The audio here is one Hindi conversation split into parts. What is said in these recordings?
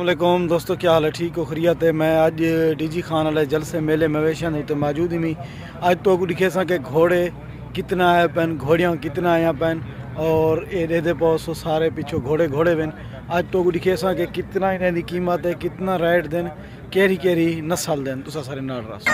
वालेकुम दोस्तों, क्या हाल है? ठीक हो? खैरियत है। मैं आज डीजी खान वाले जलसे मेले मवेशियां उत्ते मौजूद ही आज तो दिखे सा कि घोड़े कितना है पैन, घोड़ियाँ कितना है यहाँ पैन और एडे दे पास सारे पिछो घोड़े घोड़े वन। आज तो दिखे सा कि कितना इन्हें दी कीमत है, कितना रेट देन, केरी केरी नस्ल देन, तुसा सारे नाल रस।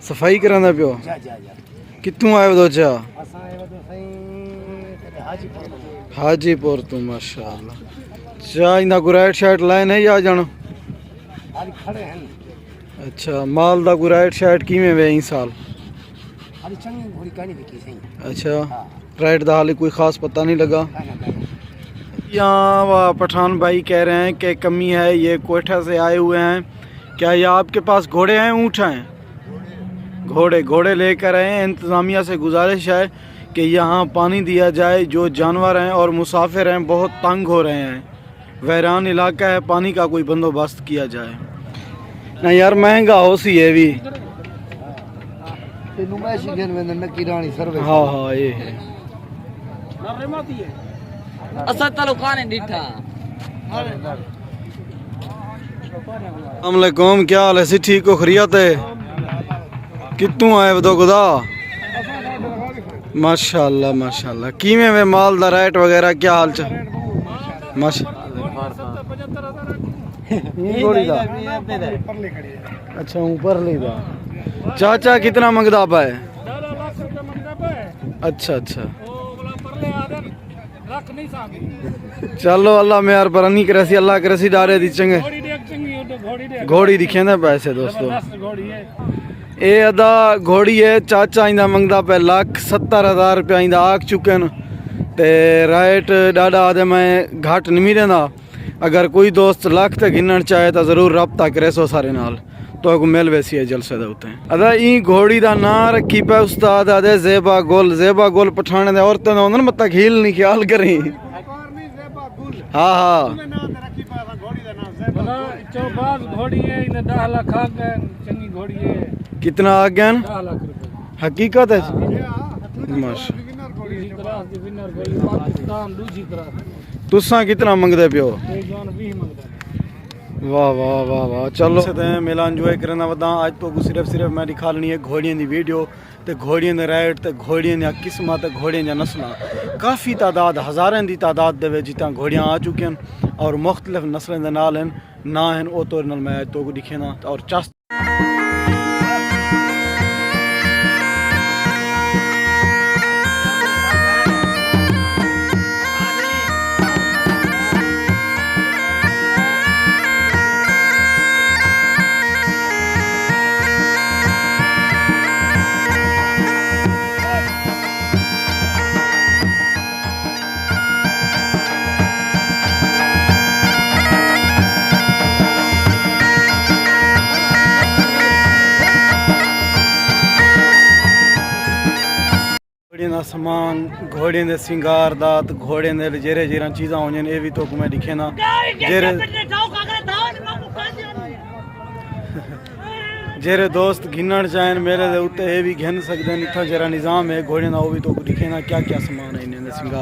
सफाई करांदा पियो? कितों आयो दो चा? हाजीपुर तो माशाअल्लाह। चा इंदा को राइट शाइट लाइन है या जानो? अच्छा, माल दा को राइट शाइट किवें वे ई साल? अच्छा, राइट दा हाले कोई खास पता नहीं लगा। यहाँ पठान भाई कह रहे हैं कि कमी है, ये कोयठा से आए हुए हैं। क्या ये आपके पास घोड़े हैं, ऊँट हैं? घोड़े लेकर आए हैं। इंतज़ामिया से गुजारिश है कि यहाँ पानी दिया जाए। जो जानवर हैं और मुसाफिर हैं बहुत तंग हो रहे हैं, वैरान इलाका है, पानी का कोई बंदोबस्त किया जाए ना यार। महंगा हो सी है भी। हाँ हाँ ये है। अस्सलामुअलैकुम, क्या हाल है? ठीक हो? खैरियत है? कितों आए बदो खुदा? माशाअल्लाह माशाअल्लाह। किवें वे माल दा रेट वगैरह क्या हाल चाल? अच्छा ऊपर ले दा। चाचा कितना मंगदा पा है? अच्छा अच्छा, चलो अल्लाह मेहर पर नहीं करे, अल्लाह करे डारे दी चंगे घोड़ी दिखे ना पैसे दोस्तों। ये अदा घोड़ी है, चाचा इंदा मंगदा पे 1,70,000 रुपया इंदा आख चुके न ते राइट डाडा आदे मैं घाट नहीं रहना। अगर कोई दोस्त लाख तक गिनना चाहे तो ज़रूर रब्ता करे सो सारे नाल तो मिल वैसी है जलसे दे उत्ते। अदा ई घोड़ी दा ना रखी पे उस्ताद आदे ज़ेबा गोल पठाने दे औरतें दा होंदा मत खेल नहीं ख्याल करी। हाँ हाँ कितना आ गया? हकीकत है तुसा कितना मंगदे पियो? वाह वाह वाह वाह। चलो मेला इंजॉय करना वदा। आज तो सिर्फ मैं दिखा लेनी है घोड़ियों की वीडियो ते घोड़ियों के रेट ते घोड़ियों दी किस्मां ते घोड़ियों दी नस्लां। काफ़ी तादाद, हज़ारों की तादाद दे जितना घोड़ियाँ आ चुकी हैं और मुख्तलिफ नस्लें दे नाल हैं ना हैं वो तो मैं आज तो दिखे ना और चस। समान घोड़े दे सिंगार दा घोड़े दे जेरे चीज़ा हो ये भी तो मैं दिखे ना जेरे दोस्त गिनण चाहें मेरे दे उत्ते ये भी गिन सकते हैं। इतना जरा निज़ाम है घोड़े का वो भी तो दिखे ना क्या क्या समान है इन्हें सिंगार।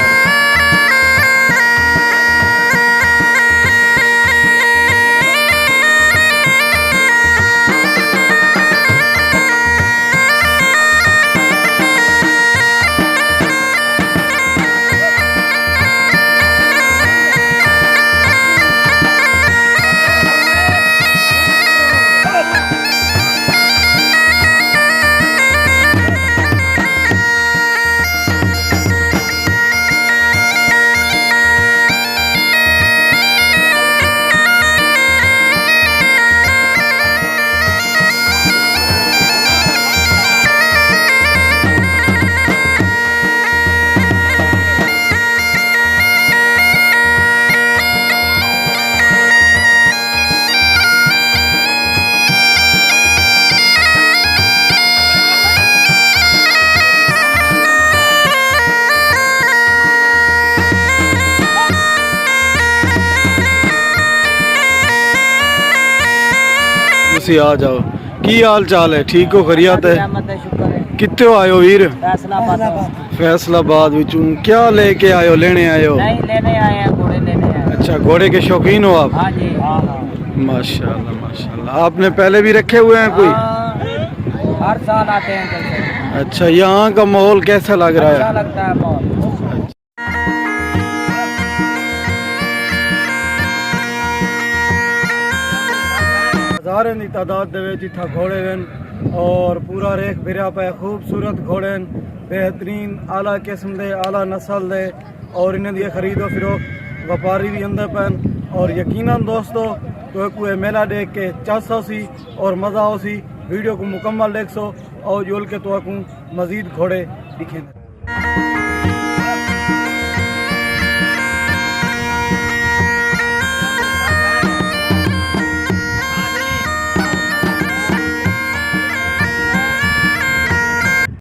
तुसी आ जाओ। की हाल चाल है? ठीक हो? खरियत है? शुक्र है। कित्ते हो आयो वीर? फैसलाबाद। फैसलाबाद विचों क्या लेके आयो? लेने आयो? नहीं, लेने आए हैं, घोड़े लेने आए हैं। अच्छा, घोड़े के शौकीन हो आप? हाँ जी, हाँ हाँ। माशाल्लाह माशाल्लाह। आपने पहले भी रखे हुए हैं कोई? हाँ, हर साल आते हैं जैसे। अच्छा, यहाँ का माहौल कैसा लग रहा अच्छा है? लगता है बहुत। हज़ारों की तादाद दे विच इत्था घोड़े हैं और पूरा रेख भिरिया पे खूबसूरत घोड़े हैं, बेहतरीन आला किस्म दे, आला नस्ल दे, और इन्हें दी खरीदो फिरोख्त व्यापारी भी अंदर पैन। और यकीनन दोस्तों तो कोई मेला देख के चाहो सी और मज़ा हो सी। वीडियो को मुकम्मल देख सो और जोल के तो मज़ीद घोड़े दिखें।